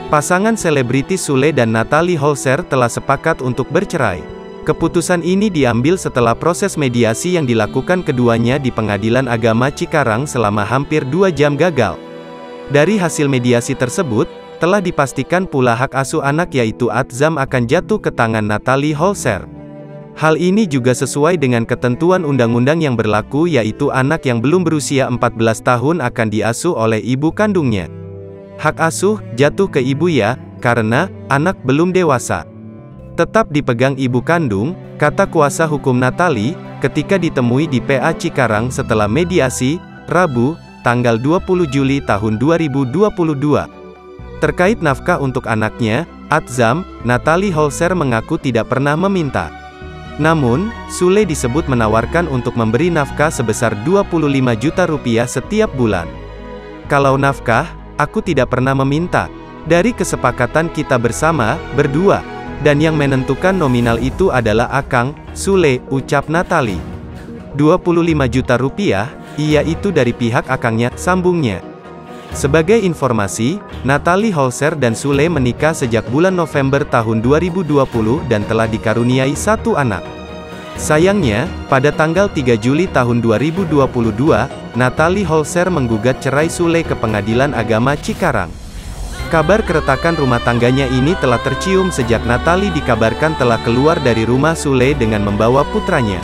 Pasangan selebritis Sule dan Natalie Holzer telah sepakat untuk bercerai. Keputusan ini diambil setelah proses mediasi yang dilakukan keduanya di Pengadilan Agama Cikarang selama hampir 2 jam gagal. Dari hasil mediasi tersebut, telah dipastikan pula hak asuh anak yaitu Atzam akan jatuh ke tangan Natalie Holzer. Hal ini juga sesuai dengan ketentuan undang-undang yang berlaku yaitu anak yang belum berusia 14 tahun akan diasuh oleh ibu kandungnya. Hak asuh jatuh ke ibu ya, karena anak belum dewasa. Tetap dipegang ibu kandung, kata kuasa hukum Natalie, ketika ditemui di PA Cikarang setelah mediasi, Rabu, tanggal 20 Juli tahun 2022. Terkait nafkah untuk anaknya, Atzam, Natalie Holzer mengaku tidak pernah meminta. Namun, Sule disebut menawarkan untuk memberi nafkah sebesar 25 juta rupiah setiap bulan. Kalau nafkah, aku tidak pernah meminta. Dari kesepakatan kita bersama, berdua. Dan yang menentukan nominal itu adalah Akang, Sule, ucap Natalie. 25 juta rupiah, iya itu dari pihak Akangnya, sambungnya. Sebagai informasi, Natalie Holzer dan Sule menikah sejak bulan November tahun 2020 dan telah dikaruniai 1 anak. Sayangnya, pada tanggal 3 Juli tahun 2022, Natalie Holzer menggugat cerai Sule ke Pengadilan Agama Cikarang. Kabar keretakan rumah tangganya ini telah tercium sejak Natalie dikabarkan telah keluar dari rumah Sule dengan membawa putranya.